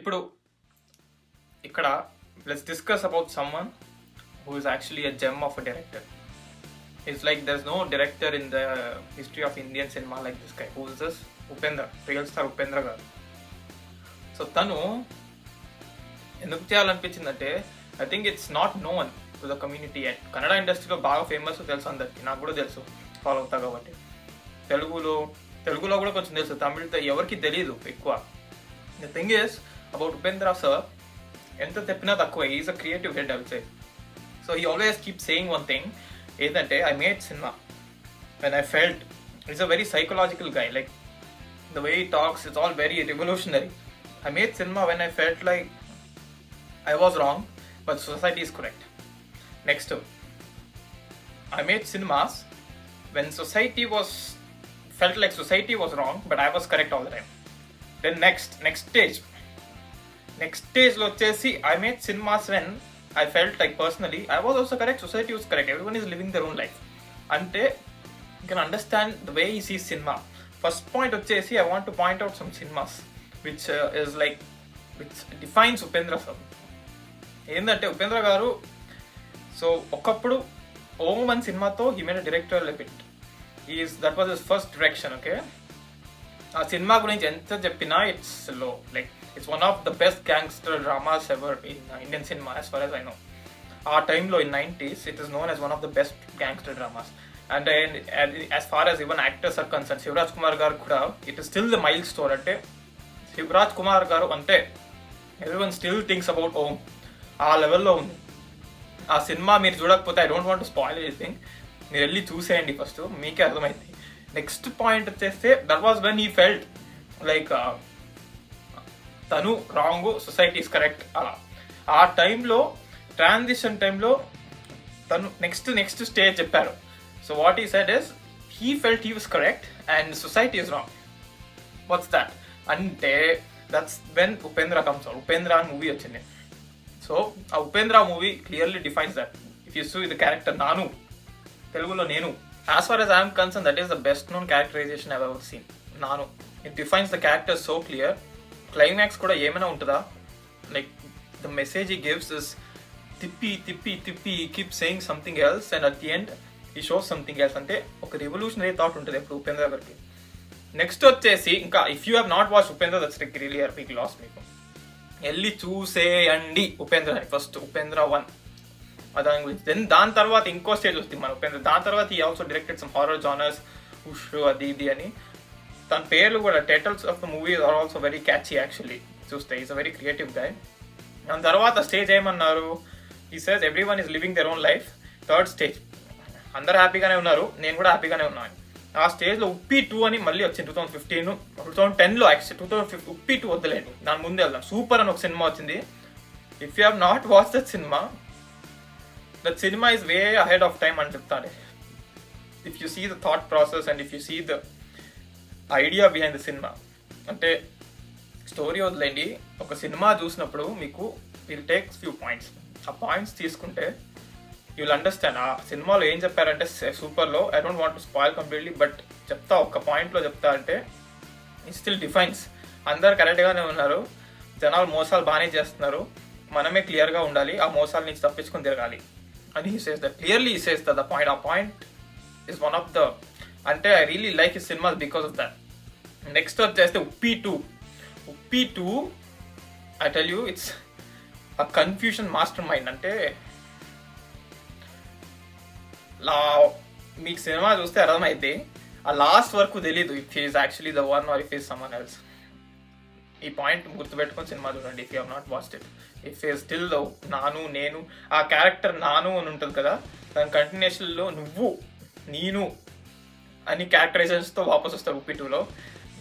ఇప్పుడు ఇక్కడ let's discuss about someone who is actually a gem of a director. It's like there's no director in the history of Indian cinema like this guy. Who is this? Upendra, real star Upendra garu. So తను ఎందుకు చేయాలనిపించిందంటే I think it's not known to the community and Kannada ఇండస్ట్రీలో బాగా famous తెలుసు అందరికి, నాకు కూడా తెలుసు, ఫాలో అవుతా కాబట్టి. తెలుగులో కూడా కొంచెం తెలుసు, తమిళ్తో ఎవరికి తెలియదు ఎక్కువ. The thing is about Upendra sir, ఎంత చెప్పినా తక్కువ. Is a creative head I will say. So he always keep saying one thing, ఏంటంటే I made cinema when I felt. Is a very psychological guy, like the way he talks it's all very revolutionary. I made cinema when I felt like I was wrong, but society is correct. Next, I made cinemas when felt like society was wrong, but I was correct all the time. Then next stage lo chesi I made cinemas when I felt like personally I was also correct, society was correct, everyone is living their own life. Ante you can understand the way he sees cinema. First point వచ్చేసి I want to point out some cinemas which defines Upendra sir. ఏంటంటే Upendra garu so ఒకప్పుడు ఓం అన్ సినిమాతో he made directorial ఎపిట్. That was his first direction. Okay, ఆ cinema గురించి ఎంత చెప్పినా it's low, like it's one of the best gangster dramas ever in Indian cinema as far as I know. ఆ టైంలో in 90s it is known as one of the best gangster dramas. And as far as even actors are concern, Shivraj Kumar గారు కూడా it is still the mile store. అంటే శివరాజ్ కుమార్ గారు అంటే everyone still thinks about ఓం, ఆ లెవెల్లో ఉంది ఆ సినిమా. మీరు చూడకపోతే I don't want to spoil anything, మీరు వెళ్ళి చూసేయండి, ఫస్ట్ మీకే అర్థమైంది. నెక్స్ట్ పాయింట్ వచ్చేస్తే that was when he felt like తను రాంగ్, సొసైటీ ఈస్ కరెక్ట్. అలా ఆ టైంలో, ట్రాన్సిషన్ టైంలో తను నెక్స్ట్ స్టేజ్ చెప్పారు. So what he said is he felt he was correct and society is wrong. What's that అంటే that's when Upendra comes out. Upendra అని movie వచ్చింది. సో ఆ Upendra movie clearly defines that. If you see the character నాను, తెలుగులో నేను, as far as I'm concern that is the best known characterization I ever seen. నాను, it defines the character so clear. Climax కూడా ఏమైనా ఉంటుందా, like the message he gives is తిప్పి keep saying something else and at the end he shows something else. అంటే ఒక revolutionary thought ఉంటుంది ఎప్పుడు ఉపేంద్ర గారికి. నెక్స్ట్ వచ్చేసి ఇంకా if you have not watch Upendra, that's like really a big loss. మీకు వెళ్ళి చూసేయండి ఉపేంద్ర ఫస్ట్, ఉపేంద్ర 1 దాని గురించి. దెన్ దాని తర్వాత ఇంకో స్టేజ్ వస్తుంది మన ఉపేంద్ర. దాని తర్వాత he also directed some horror genres, ఉష్ అది ఇది అని. తన పేర్లు కూడా, titles of the movies are also very catchy actually చూస్తే. Is a very creative guy. దాని తర్వాత స్టేజ్ ఏమన్నారు, he says everyone is living their own life. Third stage అందరు హ్యాపీగానే ఉన్నారు, నేను కూడా హ్యాపీగానే ఉన్నాను. ఆ స్టేజ్లో ఉప్పి 2 అని మళ్ళీ వచ్చింది 2015, 2010లో. యాక్చువల్లీ 2015 ఉప్పి 2 వద్దలేండి, దాని ముందే వెళ్దాం. సూపర్ అని ఒక సినిమా వచ్చింది. If you have not watch that cinema is way ahead of time అని చెప్తాను. If you see the thought process and if you see the idea behind the cinema. అంటే స్టోరీ వదిలేండి, ఒక సినిమా చూసినప్పుడు మీకు విల్ టేక్ ఫ్యూ పాయింట్స్. ఆ points తీసుకుంటే you'll understand ఆ సినిమాలో ఏం చెప్పారంటే సూపర్లో. I don't want to spoil completely, but చెప్తా, ఒక్క పాయింట్లో చెప్తా. అంటే ఇట్ స్టిల్ డిఫైన్స్. అందరు కరెక్ట్గానే ఉన్నారు, జనాలు మోసాలు బాగానే చేస్తున్నారు, మనమే క్లియర్గా ఉండాలి, ఆ మోసాల నుంచి తప్పించుకొని తిరగాలి అని he says that. Clearly he says that the point. ఆ point is one of the, అంటే I really like his cinemas because of that. Next వచ్చేస్తే Uppi 2 I tell you it's a confusion mastermind. అంటే మీకు cinema చూస్తే అర్థమైతే ఆ last వరకు తెలీదు if is actually the one or if is someone else. ఈ పాయింట్ గుర్తుపెట్టుకొని సినిమా చూడండి if you have not watched it. If is still the నాను, నేను, ఆ క్యారెక్టర్ నాను అని ఉంటుంది కదా, దాని కంటిన్యూషన్లో నువ్వు, నేను అని క్యారెక్టరైజేషన్స్తో వాపస్ వస్తారు ఉప్పి 2లో.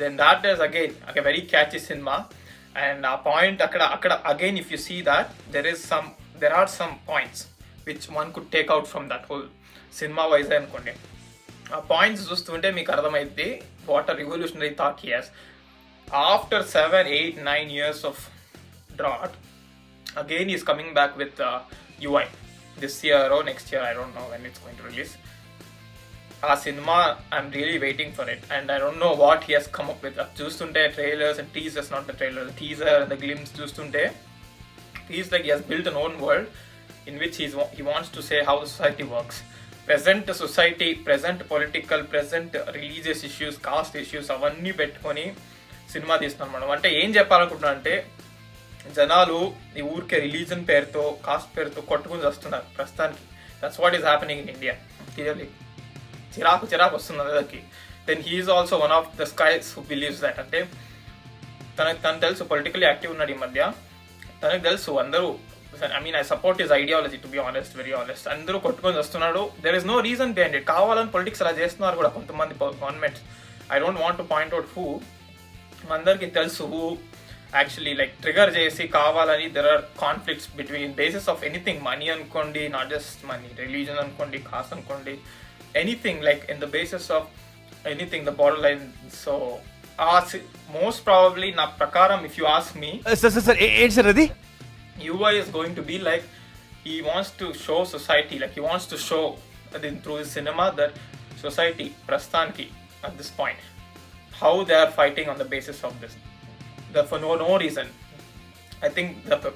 Then that is again a very catchy cinema. And ఆ పాయింట్ అక్కడ again if you see that there are some points which one could take out from that whole cinema wise అనుకోండి. ఆ పాయింట్స్ చూస్తుంటే మీకు అర్థమైంది what a revolutionary thought he has. After 7, 8, 9 years of drought, again he is coming back with UI this year or next year, I don't know when it's going to release. ఆ cinema I'm really waiting for it and I don't know what he has come up with. చూస్తుంటే trailers and teasers, not the trailer, teaser and the glimpse చూస్తుంటే he's like he has built an own world in which he wants to say how the society works. Present society, present political, present religious issues, caste issues అవన్నీ పెట్టుకొని cinema తీస్తున్నాను మనం. అంటే ఏం చెప్పాలనుకుంటున్నా అంటే జనాలు ఈ ఊరికే రిలీజన్ పేరుతో, కాస్ట్ పేరుతో కొట్టుకుని వస్తున్నారు ప్రస్తుతానికి. That's what is happening in India. Clearly చిరాకు వస్తుంది అందరికి. Then he is also one of the guys who believes that. అంటే తను తెలుసు పొలిటికల్లీ యాక్టివ్ ఉన్నాడు ఈ మధ్య. తనకు తెలుసు అందరూ, I support his ideology to be honest, very honest. అందరూ కొట్టుకొని వస్తున్నాడు. There is no reason behind it. కావాలని పొలిటిక్స్ అలా చేస్తున్నారు కూడా కొంతమంది governments. I don't want to point out who. అందరికీ తెలుసు హూ యాక్చువల్లీ లైక్ ట్రిగర్ చేసి కావాలని. There are conflicts between basis of anything. Money అనుకోండి, నాట్ జస్ట్ మనీ, రిలీజన్ అనుకోండి, కాస్ట్ అనుకోండి, anything like in the basis of anything, the border line. So most probably నా ప్రకారం, if you ask me, ఏంటి sir అది, UI is going to be like he wants to show society, like he wants to show through his cinema that society prastanki at this point how they are fighting on the basis of this, that for no reason. I think the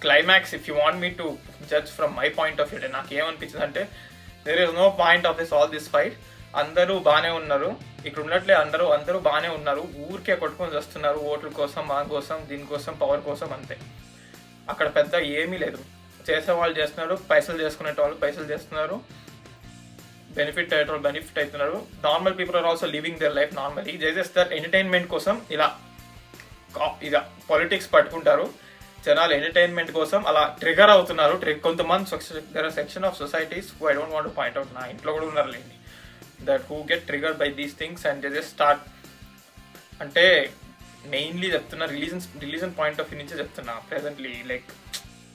climax, if you want me to judge from my point of view, నాకు ఏమనిపించిందంటే there is no point of all this fight. అందరూ బాగానే ఉన్నారు, ఇక్కడ ఉన్నట్లే అందరూ బాగానే ఉన్నారు, ఊరికే కొట్టుకొని వస్తున్నారు ఓట్ల కోసం, మా కోసం, దీనికోసం, పవర్ కోసం, అంతే. అక్కడ పెద్ద ఏమీ లేదు. చేసేవాళ్ళు చేస్తున్నారు, పైసలు చేసుకునేటవాళ్ళు పైసలు చేస్తున్నారు, బెనిఫిట్ అయ్యేటోళ్ళు బెనిఫిట్ అవుతున్నారు. Normal people are also living their life normally. Just that entertainment కోసం ఇలా పాలిటిక్స్ పట్టుకుంటారు. జనాలు ఎంటర్టైన్మెంట్ కోసం అలా ట్రిగర్ అవుతున్నారు. కొంతమంది there are section of societies who I don't want to point out, నా ఇంట్లో కూడా ఉన్నారు లేండి, that who get triggered by these things and they just start. అంటే మెయిన్లీ చెప్తున్నా రిలీజన్ పాయింట్ ఆఫ్ వ్యూ నుంచే చెప్తున్నా. ప్రెసెంట్లీ లైక్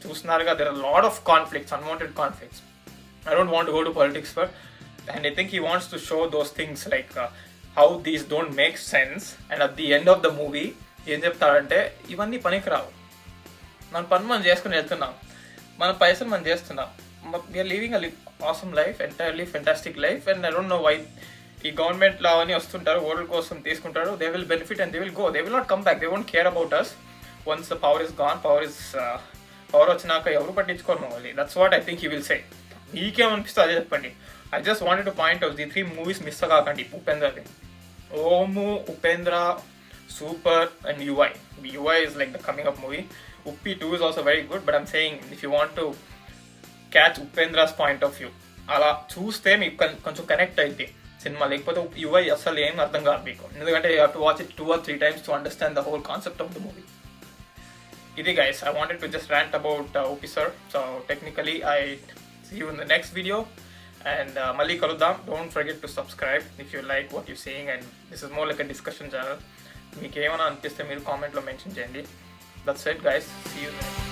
చూస్తున్నారుగా, there are lot of conflicts, unwanted conflicts. I don't want to go to politics for, and I think he wants to show those things like how these don't make sense. And at the end of the movie ఏం చెప్తాడంటే, ఇవన్నీ పనికిరావు, మన పని మనం చేసుకుని వెళ్తున్నాం, మన పైసలు మనం చేస్తున్నాం, we are living a awesome life, entirely fantastic life, and I don't know why ఈ గవర్నమెంట్ లా అని వస్తుంటారు, ఓట్ల కోసం తీసుకుంటారు. They will benefit and they will go, they will not come back, they won't care about us. Once the power is gone, power వచ్చినాక ఎవరు పట్టించుకోరు మళ్ళీ. That's what I think he will say. మీకేమనిపిస్తే అదే చెప్పండి. I just wanted to point out the 3 movies miss కాకండి ఉపేంద్రది. Om, Upendra, super and UI. UI is like the coming up movie. Uppi 2 is also very good, but I'm saying if you want to catch Upendra's point of view, అలా చూస్తే మీకు కొంచెం connect అయితే cinema. లేకపోతే UI అసలు ఏం అర్థం కాదు మీకు, ఎందుకంటే you have to watch it 2 or 3 times to understand the whole concept of the movie. ఇది guys, I wanted to just rant about Uppi sir. So technically I see you in the next video and మళ్ళీ కలుద్దాం. Don't forget to subscribe if you like what you're seeing, and this is more like a discussion channel. మీకు ఏమైనా అనిపిస్తే మీరు కామెంట్లో mention చేయండి. That's it guys, see you there.